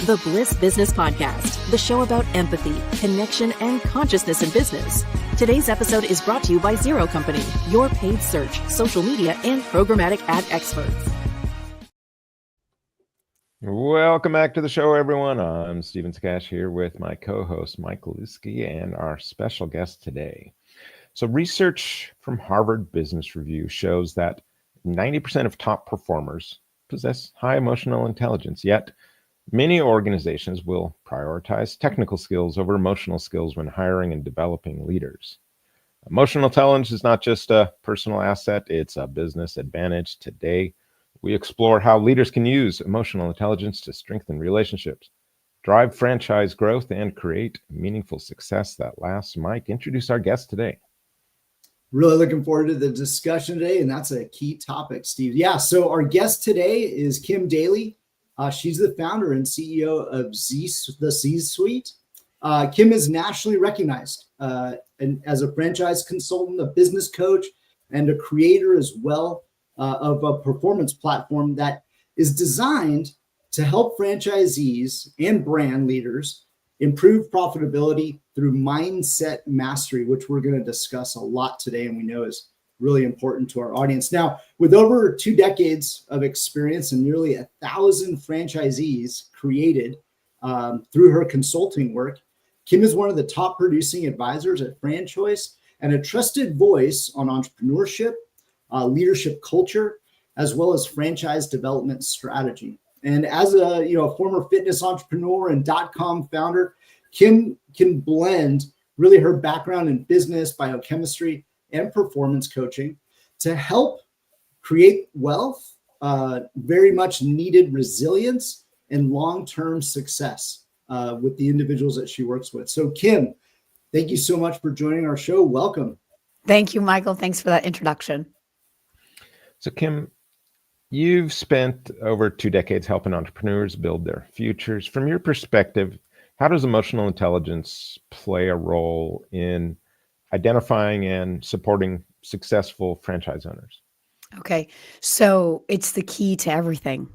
The Bliss Business Podcast, the show about empathy, connection, and consciousness in business. Today's episode is brought to you by Zero Company, your paid search, social media, and programmatic ad experts. Welcome back to the show, everyone. I'm Steven Skash here with my co-host, Mike Lusky, and our special guest today. So research from Harvard Business Review shows that 90% of top performers possess high emotional intelligence, yet many organizations will prioritize technical skills over emotional skills when hiring and developing leaders. Emotional intelligence is not just a personal asset, it's a business advantage. Today, we explore how leaders can use emotional intelligence to strengthen relationships, drive franchise growth, and create meaningful success that lasts. Mike, introduce our guest today. Really looking forward to the discussion today, and that's a key topic, Steve. Yeah, so our guest today is Kim Daly. She's the founder and CEO of the Z-Suite. Kim is nationally recognized as a franchise consultant, a business coach, and a creator as well of a performance platform that is designed to help franchisees and brand leaders improve profitability through mindset mastery, which we're going to discuss a lot today and we know is really important to our audience. Now, with over 2 decades of experience and nearly 1,000 franchisees created through her consulting work, Kim is one of the top producing advisors at FranChoice and a trusted voice on entrepreneurship, leadership culture, as well as franchise development strategy. And as a former fitness entrepreneur and .com founder, Kim can blend really her background in business, biochemistry, and performance coaching to help create wealth, very much needed resilience, and long-term success with the individuals that she works with. So Kim, thank you so much for joining our show. Welcome. Thank you, Michael. Thanks for that introduction. So Kim, you've spent over 2 decades helping entrepreneurs build their futures. From your perspective, how does emotional intelligence play a role in identifying and supporting successful franchise owners? Okay, so it's the key to everything.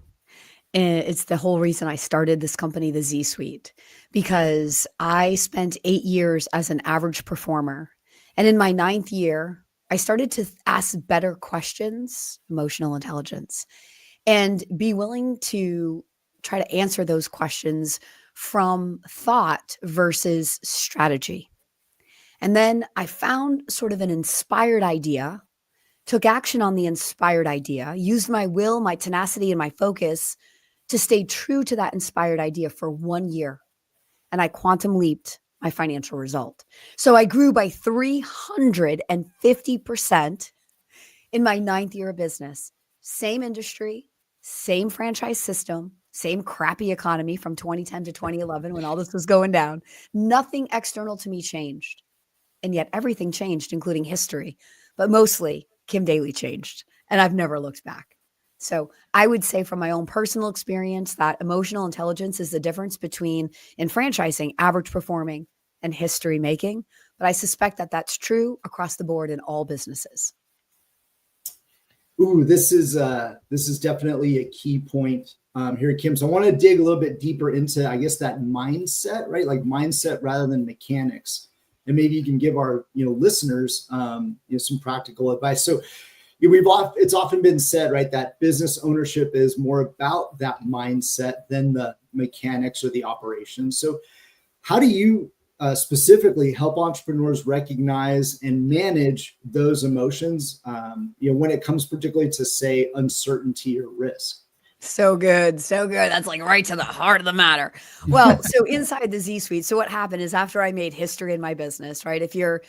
And it's the whole reason I started this company, the Z-Suite, because I spent 8 years as an average performer. And in my 9th year, I started to ask better questions, emotional intelligence, and be willing to try to answer those questions from thought versus strategy. And then I found sort of an inspired idea, took action on the inspired idea, used my will, my tenacity, and my focus to stay true to that inspired idea for 1 year. And I quantum leaped my financial result. So I grew by 350% in my 9th year of business. Same industry, same franchise system, same crappy economy from 2010 to 2011 when all this was going down. Nothing external to me changed. And yet everything changed, including history. But mostly Kim Daly changed. And I've never looked back. So I would say from my own personal experience that emotional intelligence is the difference between, in franchising, average performing and history making. But I suspect that that's true across the board in all businesses. Ooh, this is definitely a key point here, Kim. So I want to dig a little bit deeper into, I guess, that mindset, right? Like mindset rather than mechanics. And maybe you can give our listeners some practical advice. So it's often been said, right, that business ownership is more about that mindset than the mechanics or the operations. So how do you specifically help entrepreneurs recognize and manage those emotions, when it comes particularly to, say, uncertainty or risk? So good. So good. That's like right to the heart of the matter. Well, so inside the Z-Suite, so what happened is after I made history in my business, right? If you're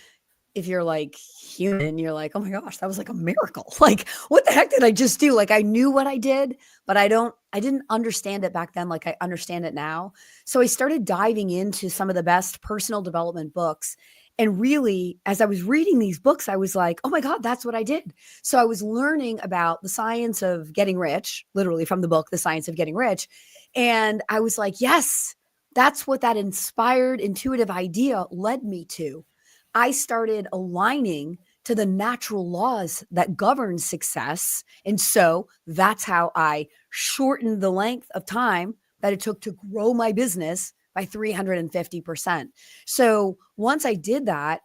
like human, you're like, oh my gosh, that was like a miracle. Like, what the heck did I just do? Like, I knew what I did, but I didn't understand it back then like I understand it now. So I started diving into some of the best personal development books. And really, as I was reading these books, I was like, oh my God, that's what I did. So I was learning about the science of getting rich, literally from the book, The Science of Getting Rich. And I was like, yes, that's what that inspired, intuitive idea led me to. I started aligning to the natural laws that govern success. And so that's how I shortened the length of time that it took to grow my business by 350%. So once I did that,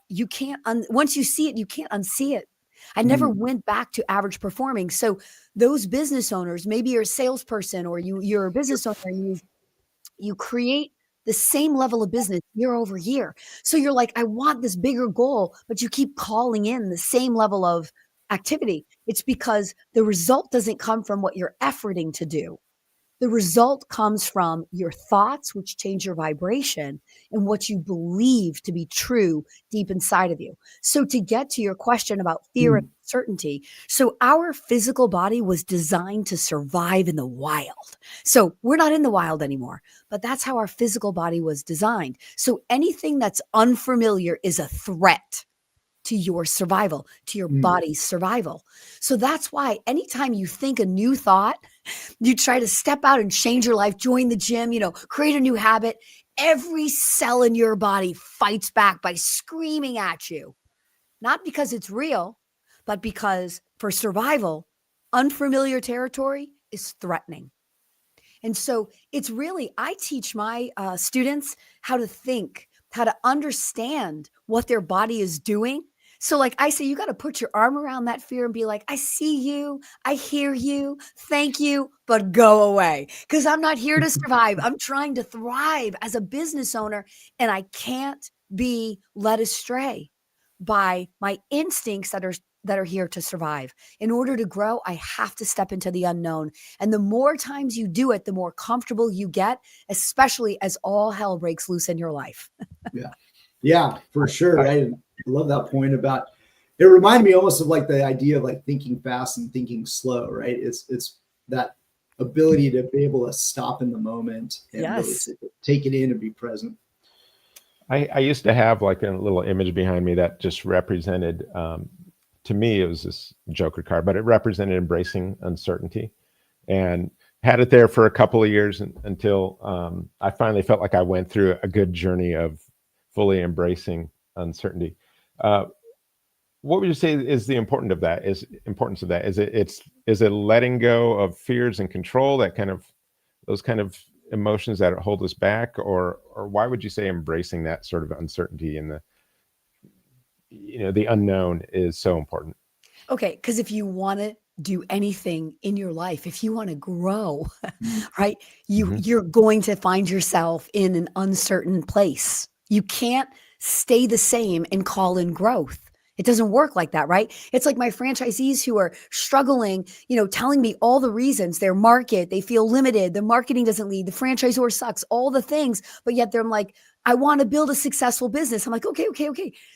once you see it, you can't unsee it. I never went back to average performing. So those business owners, maybe you're a salesperson or you're a business owner and you create the same level of business year over year. So you're like, I want this bigger goal, but you keep calling in the same level of activity. It's because the result doesn't come from what you're efforting to do. The result comes from your thoughts, which change your vibration, and what you believe to be true deep inside of you. So to get to your question about fear and uncertainty, so our physical body was designed to survive in the wild. So we're not in the wild anymore, but that's how our physical body was designed. So anything that's unfamiliar is a threat to your survival, to your body's survival. So that's why anytime you think a new thought, you try to step out and change your life, join the gym, create a new habit, every cell in your body fights back by screaming at you. Not because it's real, but because for survival, unfamiliar territory is threatening. And so it's really, I teach my students how to think, how to understand what their body is doing. So like I say, you got to put your arm around that fear and be like, I see you, I hear you, thank you, but go away. Because I'm not here to survive. I'm trying to thrive as a business owner, and I can't be led astray by my instincts that are here to survive. In order to grow, I have to step into the unknown. And the more times you do it, the more comfortable you get, especially as all hell breaks loose in your life. Yeah, for sure. I love that point about, it reminded me almost of like the idea of like thinking fast and thinking slow, right? It's that ability to be able to stop in the moment and really take it in and be present. I used to have like a little image behind me that just represented, to me, it was this Joker card, but it represented embracing uncertainty, and had it there for a couple of years until I finally felt like I went through a good journey of fully embracing uncertainty. What would you say is the importance of that? Is it letting go of fears and control, those kind of emotions that hold us back, or why would you say embracing that sort of uncertainty and the unknown is so important? Okay, because if you want to do anything in your life, if you want to grow, right, you're going to find yourself in an uncertain place. You can't stay the same and call in growth. It doesn't work like that, right? It's like my franchisees who are struggling, telling me all the reasons, their market, they feel limited, the marketing doesn't lead, the franchisor sucks, all the things, but yet they're like, I want to build a successful business. I'm like, okay.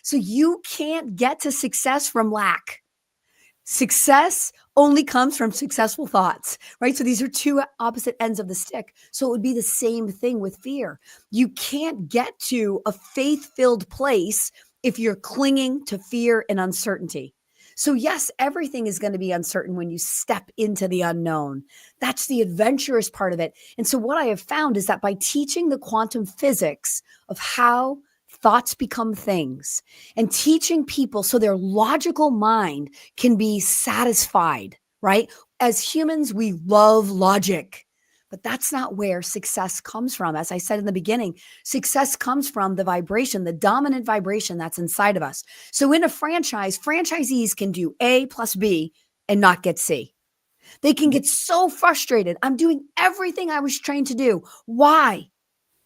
So you can't get to success from lack. Success only comes from successful thoughts, right? So these are two opposite ends of the stick. So it would be the same thing with fear. You can't get to a faith-filled place if you're clinging to fear and uncertainty. So yes, everything is going to be uncertain when you step into the unknown. That's the adventurous part of it. And so what I have found is that by teaching the quantum physics of how thoughts become things and teaching people so their logical mind can be satisfied, right? As humans, we love logic, but that's not where success comes from. As I said in the beginning, success comes from the vibration, the dominant vibration that's inside of us. So in a franchise, franchisees can do A plus B and not get C. They can get so frustrated. I'm doing everything I was trained to do. Why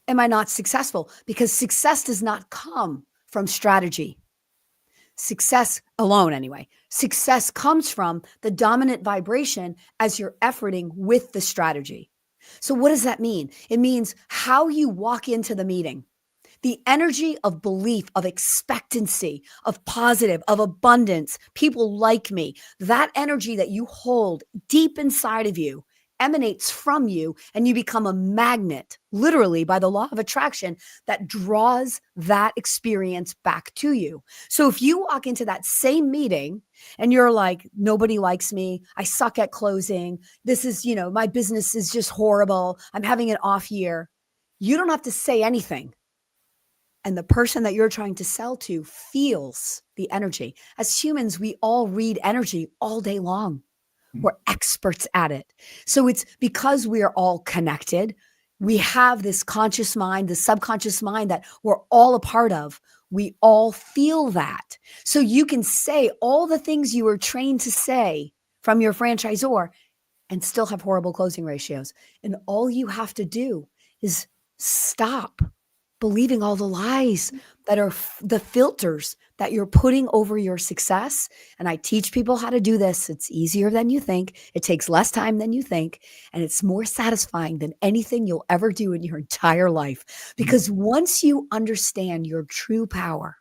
am I not successful? Because success does not come from strategy. Success alone, anyway. Success comes from the dominant vibration as you're efforting with the strategy. So what does that mean? It means how you walk into the meeting, the energy of belief, of expectancy, of positive, of abundance, people like me, that energy that you hold deep inside of you emanates from you, and you become a magnet, literally by the law of attraction, that draws that experience back to you. So if you walk into that same meeting and you're like, nobody likes me, I suck at closing, this is, my business is just horrible, I'm having an off year, you don't have to say anything. And the person that you're trying to sell to feels the energy. As humans, we all read energy all day long. We're experts at it. So it's because we are all connected. We have this conscious mind, the subconscious mind that we're all a part of. We all feel that. So you can say all the things you were trained to say from your franchisor and still have horrible closing ratios. And all you have to do is stop believing all the lies that are the filters that you're putting over your success. And I teach people how to do this. It's easier than you think. It takes less time than you think. And it's more satisfying than anything you'll ever do in your entire life. Because once you understand your true power,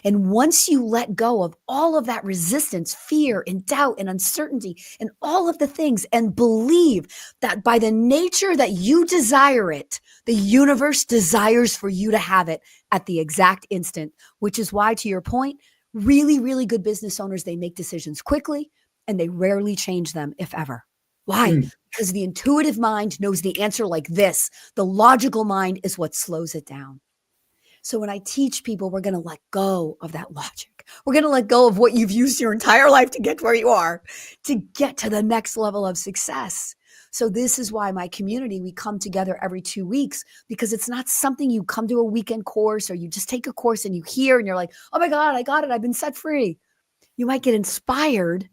and once you let go of all of that resistance, fear and doubt and uncertainty and all of the things, and believe that by the nature that you desire it, the universe desires for you to have it at the exact instant, which is why, to your point, really, really good business owners, they make decisions quickly and they rarely change them, if ever. Why? Because the intuitive mind knows the answer like this. The logical mind is what slows it down. So when I teach people, we're going to let go of that logic. We're going to let go of what you've used your entire life to get to where you are, to get to the next level of success. So this is why my community, we come together every 2 weeks, because it's not something you come to a weekend course or you just take a course and you hear and you're like, oh my God, I got it. I've been set free. You might get inspired,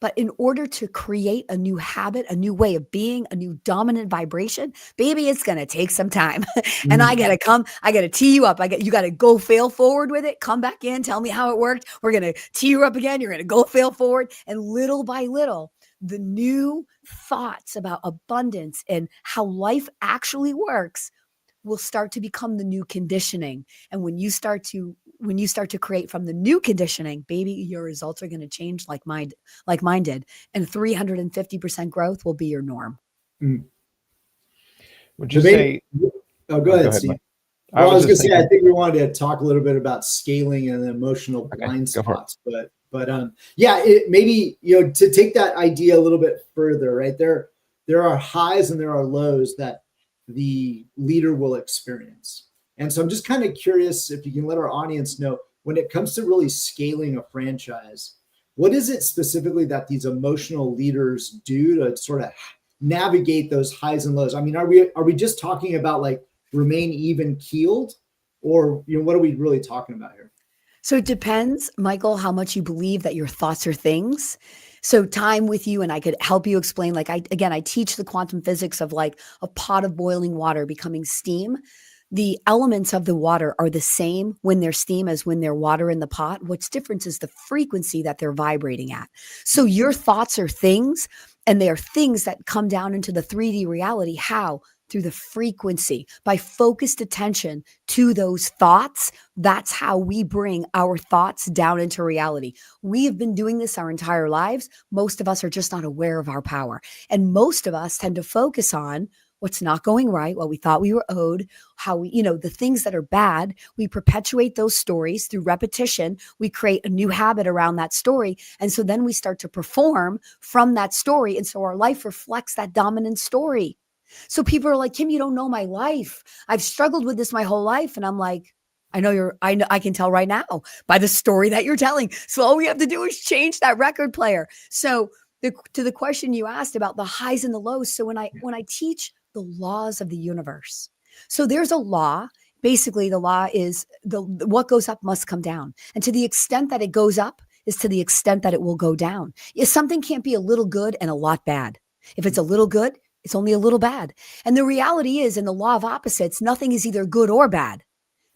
but in order to create a new habit, a new way of being, a new dominant vibration, baby, it's going to take some time. And I got to tee you up. You got to go fail forward with it. Come back in, tell me how it worked. We're going to tee you up again. You're going to go fail forward. And little by little, the new thoughts about abundance and how life actually works will start to become the new conditioning. And when you start to create from the new conditioning, baby, your results are going to change like mine did. And 350% growth will be your norm. Would you say? Oh, go ahead, Steve. Mike. Well, I was going to say, I think we wanted to talk a little bit about scaling and emotional blind spots, but maybe, to take that idea a little bit further, right? There are highs and there are lows that the leader will experience. And so I'm just kind of curious if you can let our audience know, when it comes to really scaling a franchise, what is it specifically that these emotional leaders do to sort of navigate those highs and lows? I mean, are we just talking about like remain even keeled, or what are we really talking about here? So it depends, Michael, how much you believe that your thoughts are things. So time with you, and I could help you explain, like I teach the quantum physics of like a pot of boiling water becoming steam. The elements of the water are the same when they're steam as when they're water in the pot. What's different is the frequency that they're vibrating at. So your thoughts are things, and they are things that come down into the 3D reality. How? Through the frequency, by focused attention to those thoughts. That's how we bring our thoughts down into reality. We have been doing this our entire lives. Most of us are just not aware of our power. And most of us tend to focus on what's not going right, what we thought we were owed, how we, the things that are bad. We perpetuate those stories through repetition. We create a new habit around that story. And so then we start to perform from that story. And so our life reflects that dominant story. So people are like, Kim, you don't know my life. I've struggled with this my whole life. And I'm like, I know I can tell right now by the story that you're telling. So all we have to do is change that record player. So to the question you asked about the highs and the lows. So when I teach the laws of the universe, so there's a law. Basically, the law is what goes up must come down. And to the extent that it goes up is to the extent that it will go down. If something can't be a little good and a lot bad. If it's a little good, it's only a little bad. And the reality is, in the law of opposites, nothing is either good or bad.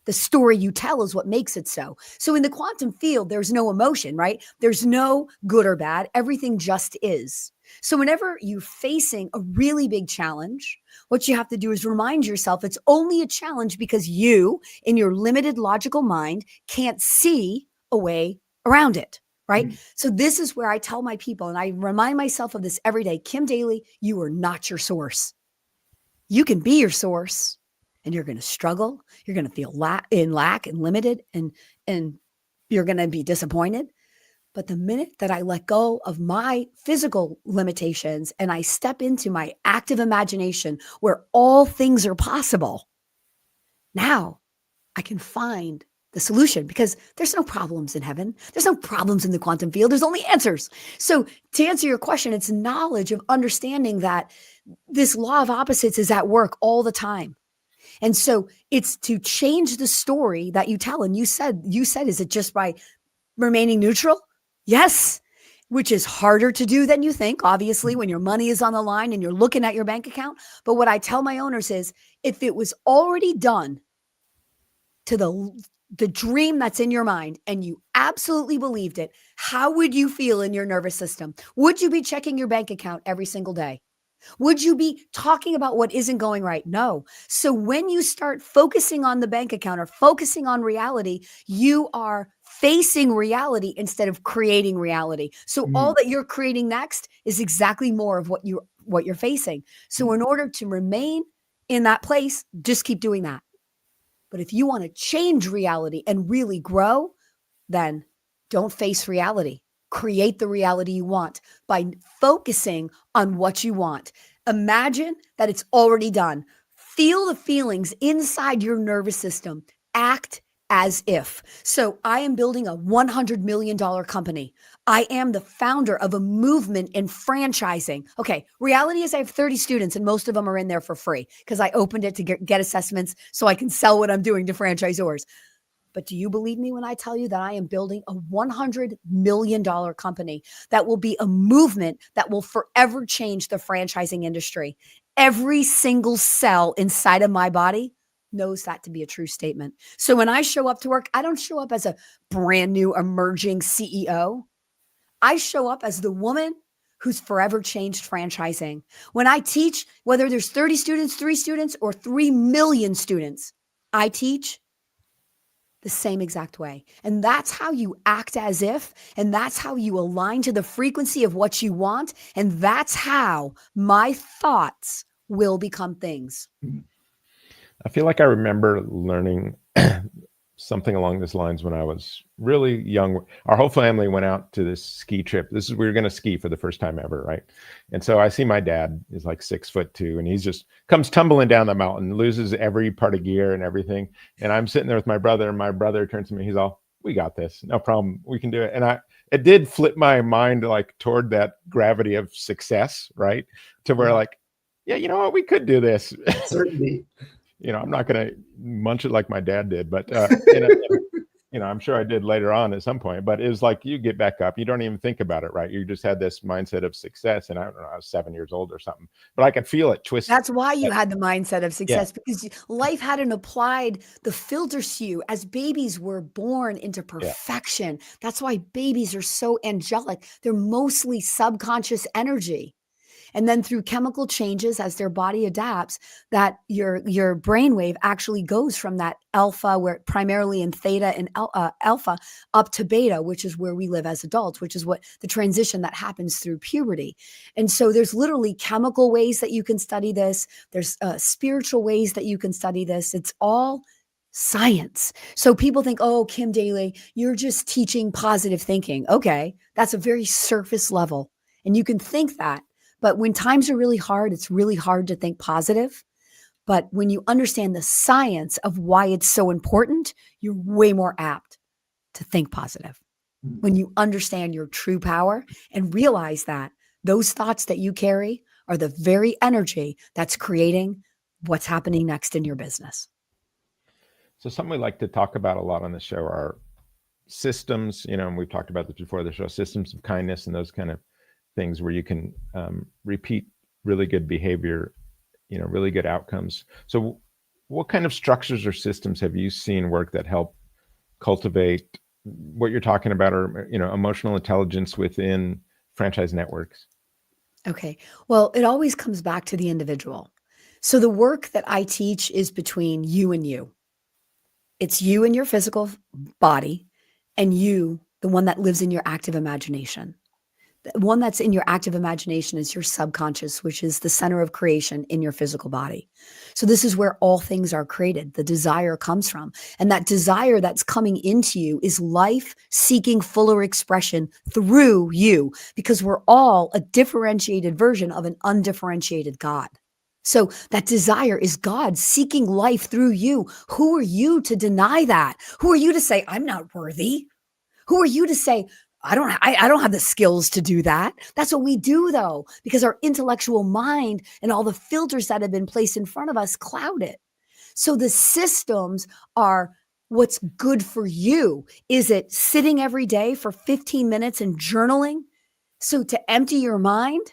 The story you tell is what makes it so. So in the quantum field, there's no emotion, right? There's no good or bad. Everything just is. So whenever you're facing a really big challenge, what you have to do is remind yourself it's only a challenge because you, in your limited logical mind, can't see a way around it. Right? So this is where I tell my people, and I remind myself of this every day, Kim Daly, you are not your source. You can be your source, and you're going to struggle. You're going to feel lack and limited, and you're going to be disappointed. But the minute that I let go of my physical limitations and I step into my active imagination where all things are possible, now I can find the solution, because there's no problems in heaven. There's no problems in the quantum field. There's only answers. So to answer your question, it's knowledge of understanding that this law of opposites is at work all the time. And so it's to change the story that you tell. And you said, is it just by remaining neutral? Yes, which is harder to do than you think, obviously, when your money is on the line and you're looking at your bank account. But what I tell my owners is, if it was already done to the dream that's in your mind and you absolutely believed it, how would you feel in your nervous system? Would you be checking your bank account every single day? Would you be talking about what isn't going right? No. So when you start focusing on the bank account or focusing on reality, you are facing reality instead of creating reality. So all that you're creating next is exactly more of what you're facing. So in order to remain in that place, just keep doing that. But if you want to change reality and really grow, then don't face reality. Create the reality you want by focusing on what you want. Imagine that it's already done. Feel the feelings inside your nervous system. Act as if. So I am building a $100 million company. I am the founder of a movement in franchising. Okay, reality is I have 30 students and most of them are in there for free because I opened it to get assessments so I can sell what I'm doing to franchisors. But do you believe me when I tell you that I am building a $100 million company that will be a movement that will forever change the franchising industry? Every single cell inside of my body knows that to be a true statement. So when I show up to work, I don't show up as a brand new emerging CEO. I show up as the woman who's forever changed franchising. When I teach, whether there's 30 students, 3 students, or 3 million students, I teach the same exact way. And that's how you act as if, and that's how you align to the frequency of what you want. And that's how my thoughts will become things. I feel like I remember learning something along these lines when I was really young. Our whole family went out to this ski trip. We were going to ski for the first time ever, right? And so I see my dad is like 6'2", and he's just comes tumbling down the mountain, loses every part of gear and everything. And I'm sitting there with my brother, and my brother turns to me, he's all, "We got this, no problem, we can do it." And it did flip my mind like toward that gravity of success, right? To where like, yeah, you know what, we could do this. Certainly. I'm not going to munch it like my dad did, but, I'm sure I did later on at some point, but it was like, you get back up, you don't even think about it, right? You just had this mindset of success. And I don't know, I was 7 years old or something, but I could feel it twist. That's why you had the mindset of success, because life hadn't applied the filters to you as babies were born into perfection. That's why babies are so angelic. They're mostly subconscious energy. And then through chemical changes as their body adapts, that your brainwave actually goes from that alpha, where primarily in theta and alpha, up to beta, which is where we live as adults, which is what the transition that happens through puberty. And so there's literally chemical ways that you can study this. There's spiritual ways that you can study this. It's all science. So people think, oh, Kim Daly, you're just teaching positive thinking. Okay, that's a very surface level. And you can think that. But when times are really hard, it's really hard to think positive. But when you understand the science of why it's so important, you're way more apt to think positive. When you understand your true power and realize that those thoughts that you carry are the very energy that's creating what's happening next in your business. So something we like to talk about a lot on the show are systems, and we've talked about this before the show, systems of kindness and those kind of things where you can repeat really good behavior, really good outcomes. So what kind of structures or systems have you seen work that help cultivate what you're talking about, or, emotional intelligence within franchise networks? Okay. Well, it always comes back to the individual. So the work that I teach is between you and you. It's you and your physical body, and you, the one that lives in your active imagination. The one that's in your active imagination is your subconscious, which is the center of creation in your physical body. So this is where all things are created. The desire comes from. And that desire that's coming into you is life seeking fuller expression through you, because we're all a differentiated version of an undifferentiated God. So that desire is God seeking life through you. Who are you to deny that? Who are you to say, I'm not worthy? Who are you to say, I don't have the skills to do that. That's what we do though, because our intellectual mind and all the filters that have been placed in front of us cloud it. So the systems are what's good for you. Is it sitting every day for 15 minutes and journaling? So to empty your mind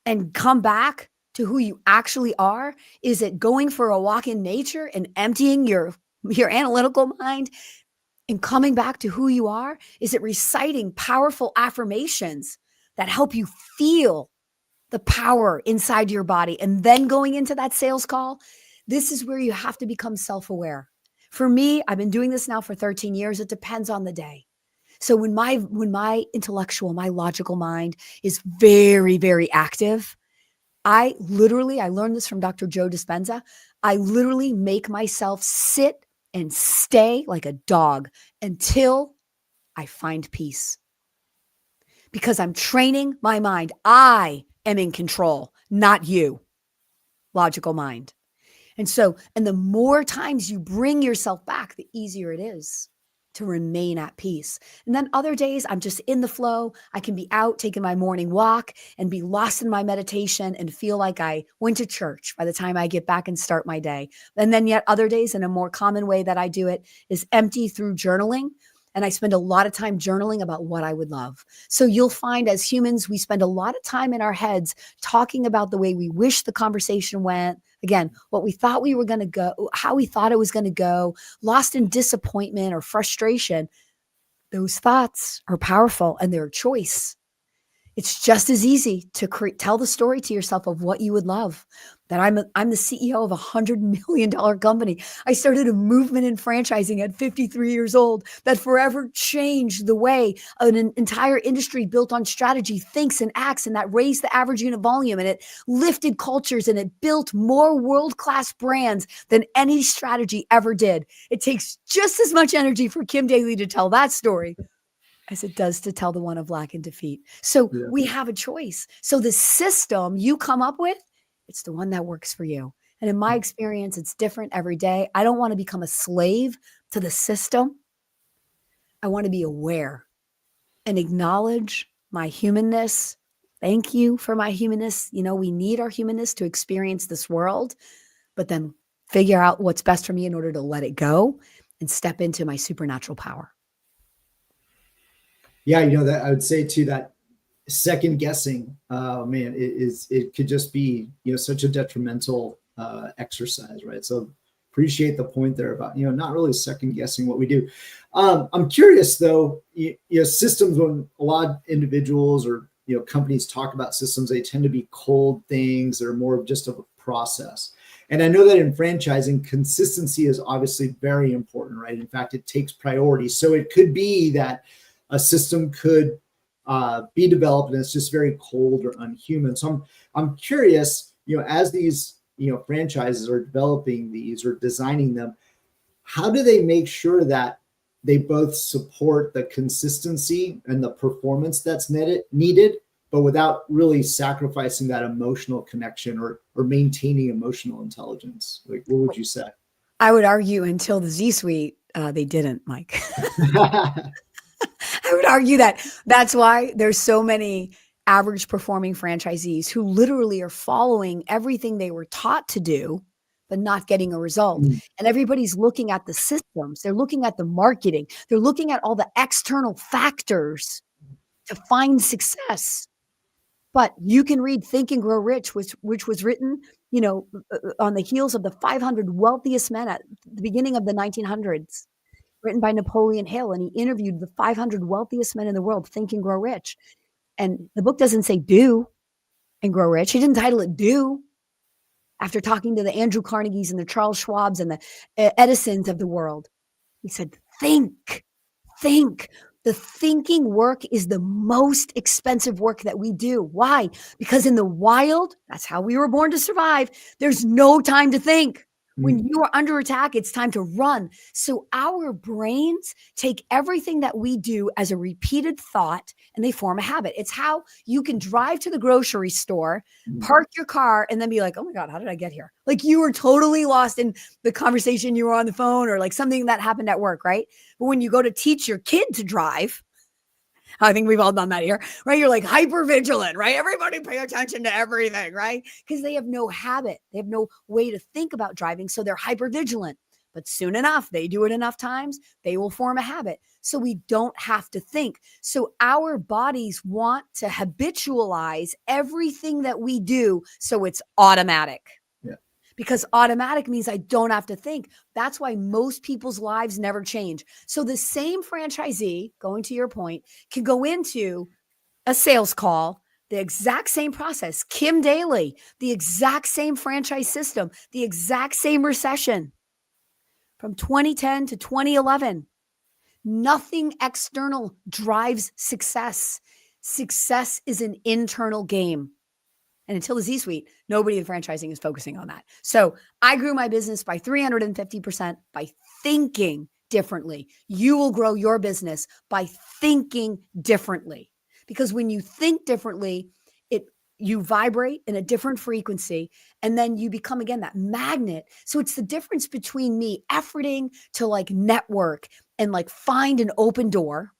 and come back to who you actually are? Is it going for a walk in nature and emptying your analytical mind and coming back to who you are? Is it reciting powerful affirmations that help you feel the power inside your body and then going into that sales call? This is where you have to become self-aware. For me, I've been doing this now for 13 years. It depends on the day. So when my intellectual, my logical mind is very, very active, I learned this from Dr. Joe Dispenza. I literally make myself sit and stay like a dog until I find peace. Because I'm training my mind. I am in control, not you, logical mind. And the more times you bring yourself back, the easier it is to remain at peace. And then other days, I'm just in the flow. I can be out taking my morning walk and be lost in my meditation and feel like I went to church by the time I get back and start my day. And then yet other days, in a more common way that I do it, is empty through journaling. And I spend a lot of time journaling about what I would love. So you'll find as humans, we spend a lot of time in our heads talking about the way we wish the conversation went. Again, what we thought we were going to go, how we thought it was going to go, lost in disappointment or frustration. Those thoughts are powerful and they're a choice. It's just as easy to tell the story to yourself of what you would love. That I'm the CEO of a $100 million company. I started a movement in franchising at 53 years old that forever changed the way an entire industry built on strategy thinks and acts, and that raised the average unit volume, and it lifted cultures, and it built more world-class brands than any strategy ever did. It takes just as much energy for Kim Daly to tell that story as it does to tell the one of lack and defeat. So we have a choice. So the system you come up with, it's the one that works for you. And in my experience, it's different every day. I don't want to become a slave to the system. I want to be aware and acknowledge my humanness. Thank you for my humanness. You know, we need our humanness to experience this world, but then figure out what's best for me in order to let it go and step into my supernatural power. Yeah, you know, that I would say too, that second guessing, man, it could just be, you know, such a detrimental exercise, right? So appreciate the point there about, you know, not really second guessing what we do. I'm curious though, you know, systems, when a lot of individuals or, you know, companies talk about systems, they tend to be cold things. They're more just of a process. And I know that in franchising, consistency is obviously very important, right? In fact, it takes priority. So it could be that a system could be developed and it's just very cold or unhuman. So I'm curious, you know, as these, you know, franchises are developing these or designing them, how do they make sure that they both support the consistency and the performance that's needed, but without really sacrificing that emotional connection or maintaining emotional intelligence? Like, what would you say? I would argue until the Z-Suite, they didn't, Mike. I would argue that that's why there's so many average performing franchisees who literally are following everything they were taught to do, but not getting a result. And everybody's looking at the systems. They're looking at the marketing. They're looking at all the external factors to find success. But you can read Think and Grow Rich, which was written, you know, on the heels of the 500 wealthiest men at the beginning of the 1900s. Written by Napoleon Hill, and he interviewed the 500 wealthiest men in the world, Think and Grow Rich. And the book doesn't say do and grow rich. He didn't title it Do. After talking to the Andrew Carnegies and the Charles Schwabs and the Edisons of the world, he said, think. The thinking work is the most expensive work that we do. Why? Because in the wild, that's how we were born to survive. There's no time to think. When you are under attack, it's time to run. So our brains take everything that we do as a repeated thought and they form a habit. It's how you can drive to the grocery store, park your car, and then be like, oh my God, how did I get here? Like you were totally lost in the conversation you were on the phone or like something that happened at work, right? But when you go to teach your kid to drive, I think we've all done that here, right? You're like hyper vigilant, right? Everybody pay attention to everything, right? Because they have no habit. They have no way to think about driving. So they're hyper vigilant. But soon enough, they do it enough times, they will form a habit. So we don't have to think. So our bodies want to habitualize everything that we do so it's automatic. Yeah. Because automatic means I don't have to think. That's why most people's lives never change. So the same franchisee, going to your point, can go into a sales call, the exact same process. Kim Daly, the exact same franchise system, the exact same recession. From 2010 to 2011, nothing external drives success. Success is an internal game. And until the Z-Suite, nobody in franchising is focusing on that. So I grew my business by 350% by thinking differently. You will grow your business by thinking differently. Because when you think differently, you vibrate in a different frequency, and then you become, again, that magnet. So it's the difference between me efforting to like network and like find an open door,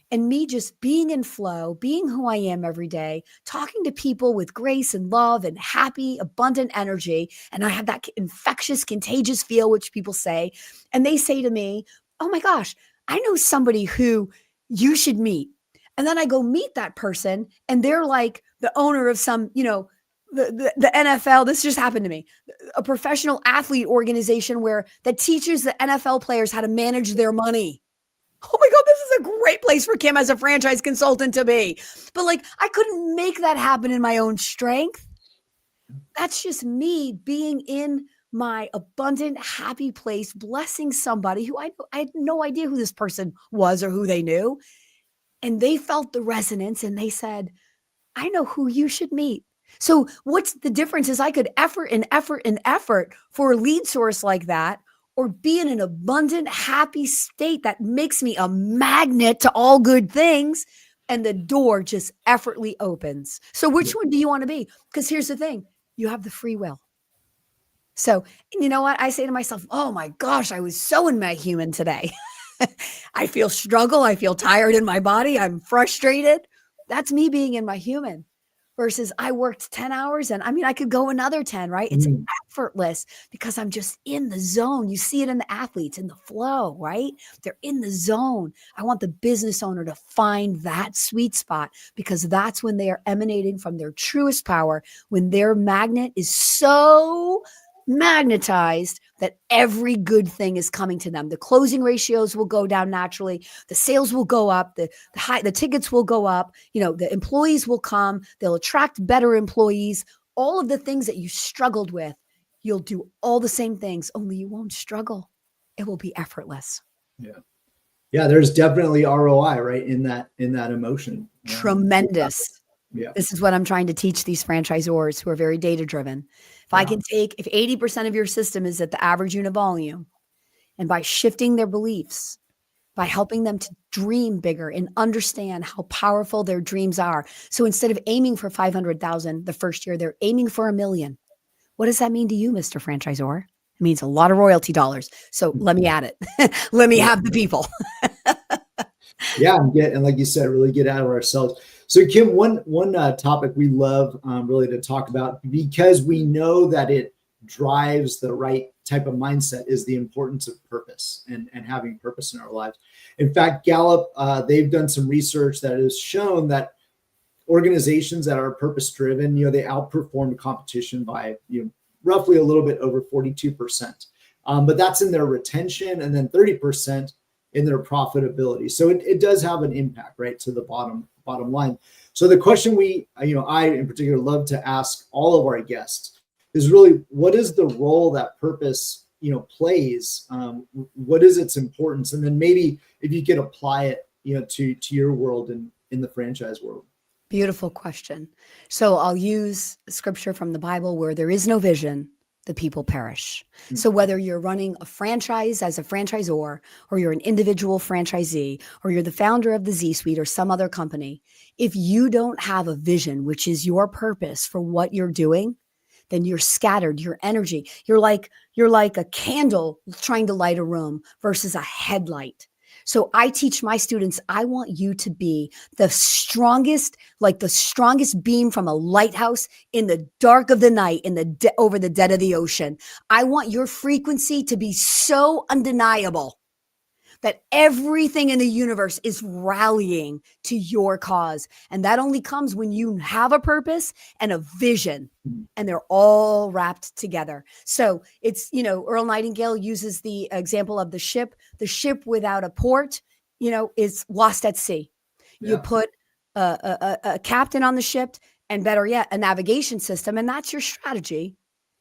and me just being in flow, being who I am every day, talking to people with grace and love and happy, abundant energy. And I have that infectious, contagious feel, which people say. And they say to me, oh my gosh, I know somebody who you should meet. And then I go meet that person, and they're like the owner of some, the NFL. This just happened to me, a professional athlete organization that teaches the NFL players how to manage their money. Oh my God, this is a great place for Kim as a franchise consultant to be. But like, I couldn't make that happen in my own strength. That's just me being in my abundant, happy place, blessing somebody who I had no idea who this person was or who they knew. And they felt the resonance, and they said, I know who you should meet. So what's the difference is I could effort for a lead source like that, or be in an abundant, happy state that makes me a magnet to all good things, and the door just effortlessly opens. So which one do you want to be? Because here's the thing, you have the free will. So you know what? I say to myself, oh my gosh, I was so in my human today. I feel struggle. I feel tired in my body. I'm frustrated. That's me being in my human, versus I worked 10 hours and I could go another 10, right? It's effortless because I'm just in the zone. You see it in the athletes, in the flow, right? They're in the zone. I want the business owner to find that sweet spot, because that's when they are emanating from their truest power, when their magnet is so magnetized that every good thing is coming to them. The closing ratios will go down naturally. The sales will go up. The tickets will go up. The employees will come. They'll attract better employees. All of the things that you struggled with, you'll do all the same things, only you won't struggle. It will be effortless. Yeah. There's definitely ROI, right? In that emotion. Tremendous. Yeah. This is what I'm trying to teach these franchisors who are very data driven. If 80% of your system is at the average unit volume, and by shifting their beliefs, by helping them to dream bigger and understand how powerful their dreams are. So instead of aiming for 500,000 the first year, they're aiming for $1 million. What does that mean to you, Mr. Franchisor? It means a lot of royalty dollars. So let me add it. Let me have the people. And like you said, really get out of ourselves. So Kim, one topic we love really to talk about, because we know that it drives the right type of mindset, is the importance of purpose and having purpose in our lives. In fact, Gallup, they've done some research that has shown that organizations that are purpose driven, they outperform competition by roughly a little bit over 42%. But that's in their retention, and then 30% in their profitability. So it does have an impact, right, to the bottom line. So the question I in particular love to ask all of our guests is really, what is the role that purpose, plays? What is its importance? And then maybe if you could apply it, to your world and in the franchise world. Beautiful question. So I'll use scripture from the Bible, where there is no vision, the people perish. So whether you're running a franchise as a franchisor, or you're an individual franchisee, or you're the founder of the Z-Suite or some other company, if you don't have a vision, which is your purpose for what you're doing, then you're scattered, your energy. You're like a candle trying to light a room versus a headlight. So I teach my students, I want you to be the strongest, like the strongest beam from a lighthouse in the dark of the night, over the dead of the ocean. I want your frequency to be so undeniable that everything in the universe is rallying to your cause. And that only comes when you have a purpose and a vision, and they're all wrapped together. So it's, Earl Nightingale uses the example of the ship. The ship without a port, is lost at sea. Yeah. You put a captain on the ship, and better yet, a navigation system, and that's your strategy.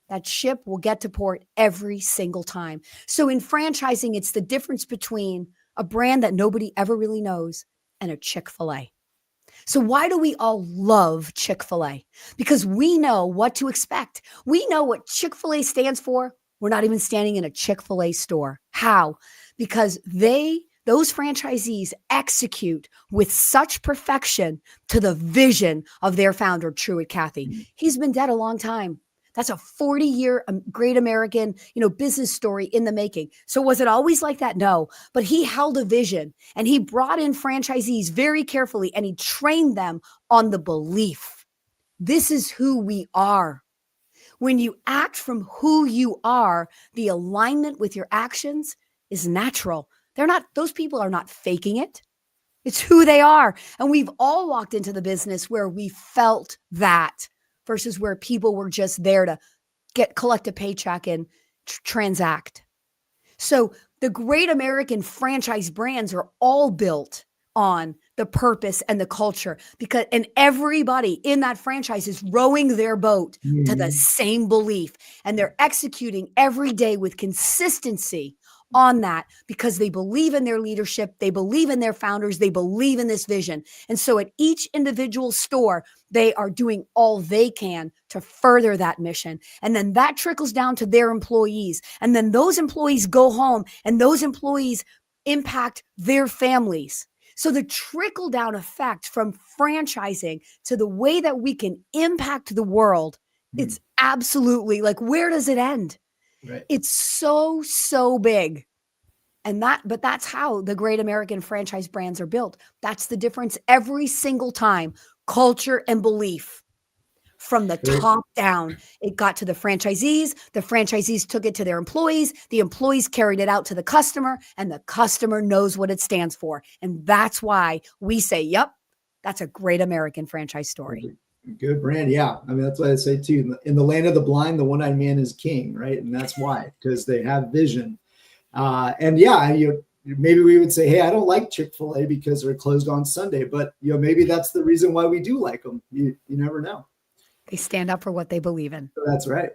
That ship will get to port every single time. So in franchising, it's the difference between a brand that nobody ever really knows and a Chick-fil-A. So why do we all love Chick-fil-A? Because we know what to expect. We know what Chick-fil-A stands for. We're not even standing in a Chick-fil-A store. How? Because those franchisees execute with such perfection to the vision of their founder, Truett Cathy. He's been dead a long time. That's a 40-year great American, business story in the making. So was it always like that? No, but he held a vision, and he brought in franchisees very carefully, and he trained them on the belief. This is who we are. When you act from who you are, the alignment with your actions is natural. Those people are not faking it. It's who they are. And we've all walked into the business where we felt that, versus where people were just there to collect a paycheck and transact. So the great American franchise brands are all built on the purpose and the culture, and everybody in that franchise is rowing their boat to the same belief, and they're executing every day with consistency on that because they believe in their leadership, they believe in their founders, they believe in this vision. And so at each individual store, they are doing all they can to further that mission. And then that trickles down to their employees. And then those employees go home, and those employees impact their families. So the trickle down effect from franchising to the way that we can impact the world, it's absolutely like, where does it end? Right. It's so big. But that's how the great American franchise brands are built. That's the difference every single time. Culture and belief from the top down. It got to the franchisees took it to their employees, the employees carried it out to the customer, and the customer knows what it stands for. And that's why we say, yep, that's a great American franchise story. Good brand. Yeah. I mean, that's what I say too. In the land of the blind, the one-eyed man is king, right? And that's why, because they have vision. Maybe we would say, hey, I don't like Chick-fil-A because they're closed on Sunday, but maybe that's the reason why we do like them. You never know. They stand up for what they believe in. That's right.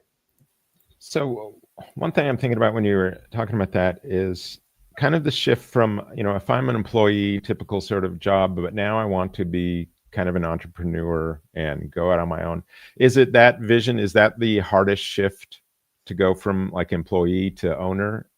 So one thing I'm thinking about when you were talking about that is kind of the shift from, if I'm an employee, typical sort of job, but now I want to be kind of an entrepreneur and go out on my own. Is it that vision? Is that the hardest shift to go from like employee to owner?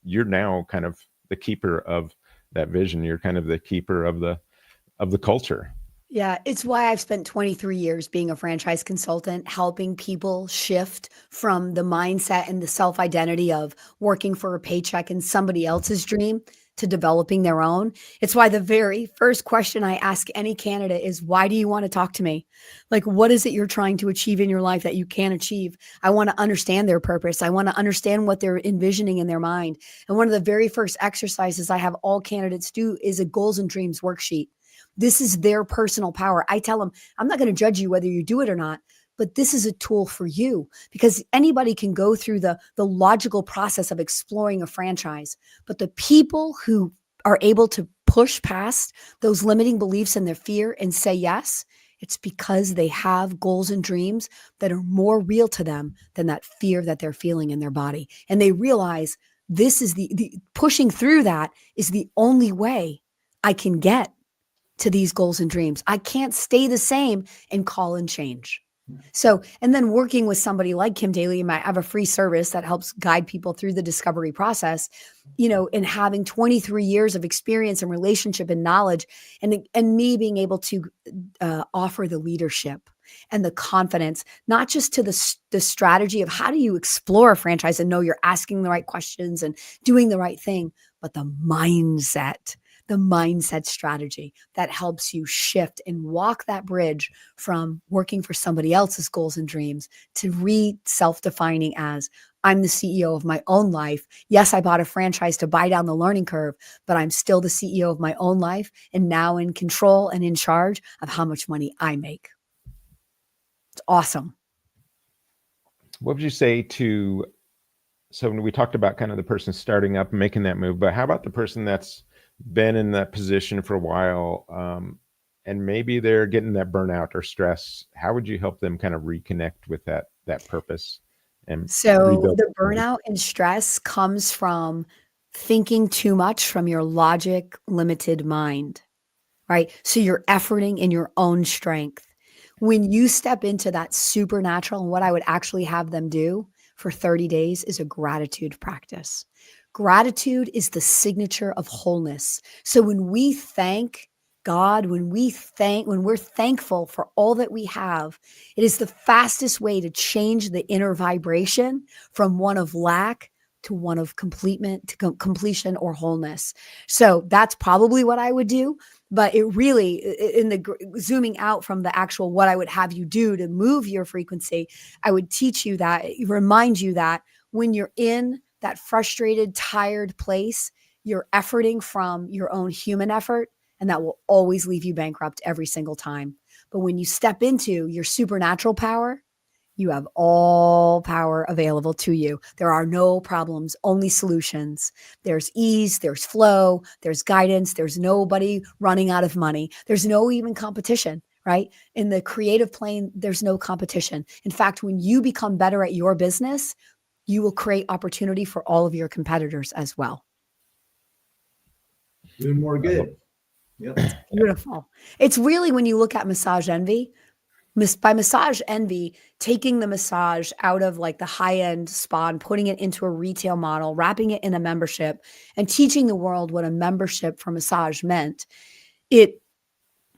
You're now kind of the keeper of that vision. You're kind of the keeper of the culture. Yeah, it's why I've spent 23 years being a franchise consultant, helping people shift from the mindset and the self-identity of working for a paycheck and somebody else's dream to developing their own. It's why the very first question I ask any candidate is, why do you want to talk to me? Like, what is it you're trying to achieve in your life that you can't achieve? I want to understand their purpose. I want to understand what they're envisioning in their mind. And one of the very first exercises I have all candidates do is a goals and dreams worksheet. This is their personal power. I tell them, I'm not going to judge you whether you do it or not, but this is a tool for you, because anybody can go through the logical process of exploring a franchise. But the people who are able to push past those limiting beliefs and their fear and say yes, it's because they have goals and dreams that are more real to them than that fear that they're feeling in their body. And they realize this is the pushing through that is the only way I can get to these goals and dreams. I can't stay the same and call and change. So, and then working with somebody like Kim Daly, I have a free service that helps guide people through the discovery process, and having 23 years of experience and relationship and knowledge, and me being able to offer the leadership and the confidence, not just to the strategy of how do you explore a franchise and know you're asking the right questions and doing the right thing, but the mindset strategy that helps you shift and walk that bridge from working for somebody else's goals and dreams to self-defining as I'm the CEO of my own life. Yes, I bought a franchise to buy down the learning curve, but I'm still the CEO of my own life and now in control and in charge of how much money I make. It's awesome. What would you say to, so when we talked about kind of the person starting up and making that move, but how about the person that's been in that position for a while, and maybe they're getting that burnout or stress? How would you help them kind of reconnect with that purpose? And so the burnout and stress comes from thinking too much from your logic limited mind, right? So you're efforting in your own strength. When you step into that supernatural, and what I would actually have them do for 30 days is a gratitude practice. Gratitude is the signature of wholeness. So when we thank God, when we're thankful for all that we have, it is the fastest way to change the inner vibration from one of lack to one of completion or wholeness. So that's probably what I would do. But it really, zooming out from the actual what I would have you do to move your frequency, I would teach you that, remind you that when you're in that frustrated, tired place, you're efforting from your own human effort, and that will always leave you bankrupt every single time. But when you step into your supernatural power, you have all power available to you. There are no problems, only solutions. There's ease, there's flow, there's guidance, there's nobody running out of money. There's no even competition, right? In the creative plane, there's no competition. In fact, when you become better at your business, you will create opportunity for all of your competitors as well. Doing more good. Yep. Beautiful. It's really, when you look at massage envy, by massage envy, taking the massage out of like the high-end spa and putting it into a retail model, wrapping it in a membership and teaching the world what a membership for massage meant. It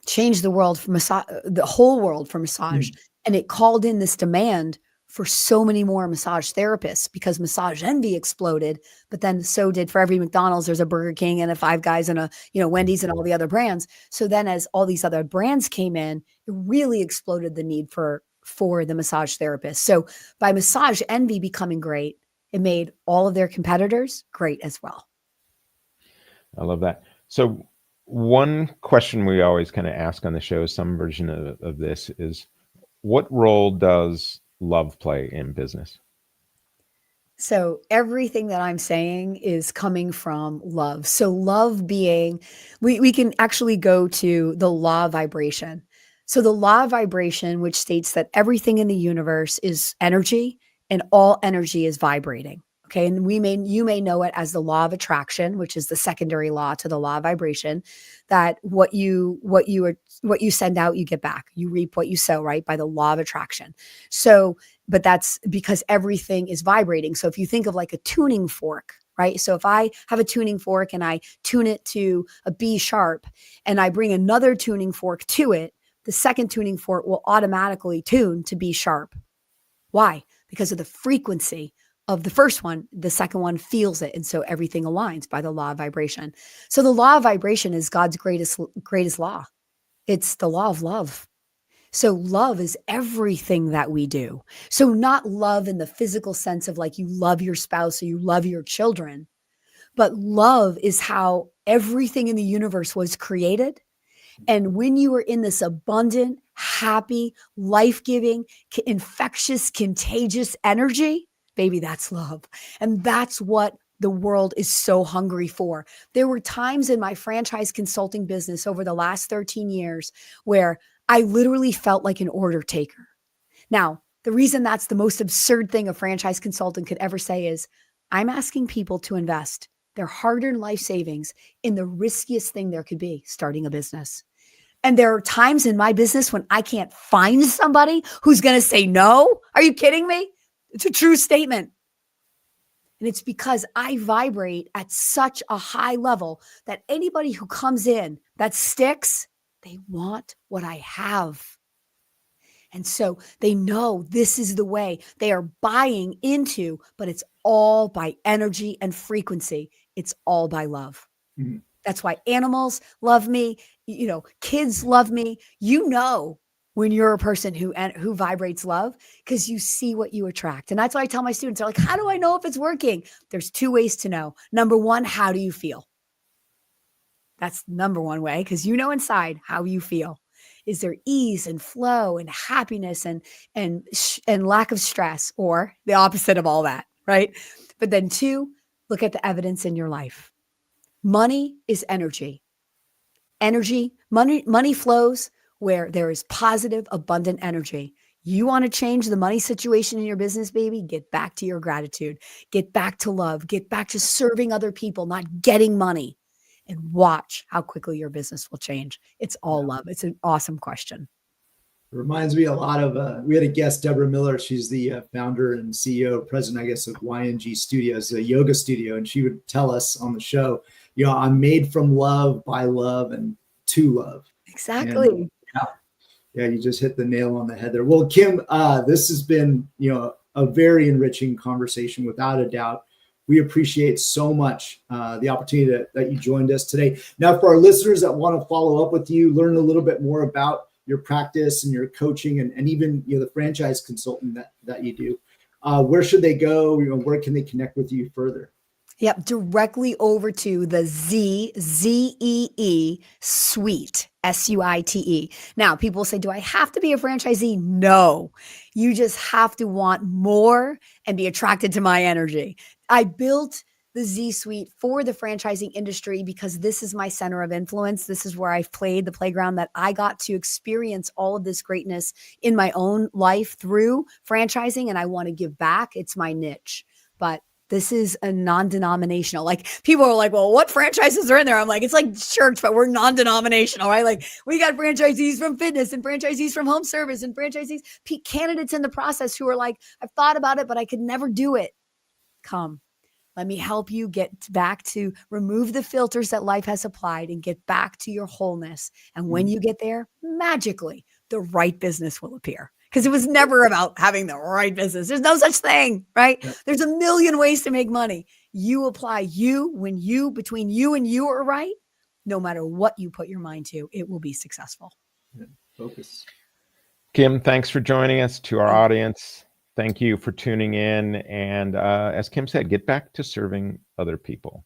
changed the world for massage, the whole world for massage. And it called in this demand for so many more massage therapists because massage envy exploded, but then so did, for every McDonald's, there's a Burger King and a Five Guys and a, Wendy's and all the other brands. So then as all these other brands came in, it really exploded the need for the massage therapist. So by massage envy becoming great, it made all of their competitors great as well. I love that. So one question we always kind of ask on the show, some version of this, is what role does love play in business? So everything that I'm saying is coming from love. So love being, we can actually go to the law of vibration. So the law of vibration, which states that everything in the universe is energy and all energy is vibrating. Okay. And you may know it as the law of attraction, which is the secondary law to the law of vibration, that what you send out, you get back. You reap what you sow, right? By the law of attraction. So, but that's because everything is vibrating. So if you think of like a tuning fork, right? So if I have a tuning fork and I tune it to a B sharp and I bring another tuning fork to it, the second tuning fork will automatically tune to B sharp. Why? Because of the frequency of the first one, the second one feels it. And so everything aligns by the law of vibration. So the law of vibration is God's greatest law. It's the law of love. So love is everything that we do. So not love in the physical sense of like you love your spouse or you love your children, but love is how everything in the universe was created. And when you are in this abundant, happy, life-giving, infectious, contagious energy, baby, that's love. And that's what the world is so hungry for. There were times in my franchise consulting business over the last 13 years where I literally felt like an order taker. Now, the reason that's the most absurd thing a franchise consultant could ever say is, I'm asking people to invest their hard-earned life savings in the riskiest thing there could be, starting a business. And there are times in my business when I can't find somebody who's going to say no. Are you kidding me? It's a true statement. And it's because I vibrate at such a high level that anybody who comes in that sticks, they want what I have. And so they know this is the way they are buying into, but it's all by energy and frequency. It's all by love. Mm-hmm. That's why animals love me. Kids love me. When you're a person who vibrates love, because you see what you attract. And that's why I tell my students, they're like, how do I know if it's working? There's 2 ways to know. Number one, how do you feel? That's number one way, because inside how you feel. Is there ease and flow and happiness and lack of stress, or the opposite of all that, right? But then 2, look at the evidence in your life. Money is energy. Money flows where there is positive, abundant energy. You want to change the money situation in your business, baby? Get back to your gratitude. Get back to love. Get back to serving other people, not getting money. And watch how quickly your business will change. It's all love. It's an awesome question. It reminds me a lot of, we had a guest, Deborah Miller. She's the founder and CEO, president, I guess, of YNG Studios, a yoga studio. And she would tell us on the show, I'm made from love, by love, and to love. Exactly. And, yeah, you just hit the nail on the head there. Well, Kim, this has been, a very enriching conversation without a doubt. We appreciate so much the opportunity that you joined us today. Now, for our listeners that want to follow up with you, learn a little bit more about your practice and your coaching and even the franchise consulting that you do, where should they go? Where can they connect with you further? Yep, directly over to the ZEE Suite, SUITE. Now, people say, do I have to be a franchisee? No, you just have to want more and be attracted to my energy. I built the Z Suite for the franchising industry because this is my center of influence. This is where I've played the playground that I got to experience all of this greatness in my own life through franchising, and I want to give back. It's my niche, but this is a non-denominational. Like, people are like, well, what franchises are in there? I'm like, it's like church, but we're non-denominational, right? Like, we got franchisees from fitness and franchisees from home service and franchisees, candidates in the process who are like, I've thought about it, but I could never do it. Come, let me help you get back to remove the filters that life has applied and get back to your wholeness. And when you get there, magically, the right business will appear. Because it was never about having the right business. There's no such thing, right? Yeah. There's a million ways to make money. You apply between you and you are right, no matter what you put your mind to, it will be successful. Yeah. Focus. Kim, thanks for joining us. To our audience, thank you for tuning in. And as Kim said, get back to serving other people.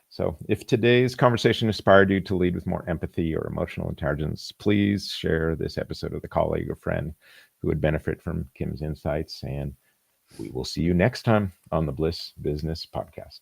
So if today's conversation inspired you to lead with more empathy or emotional intelligence, please share this episode with a colleague or friend who would benefit from Kim's insights. And we will see you next time on the Bliss Business Podcast.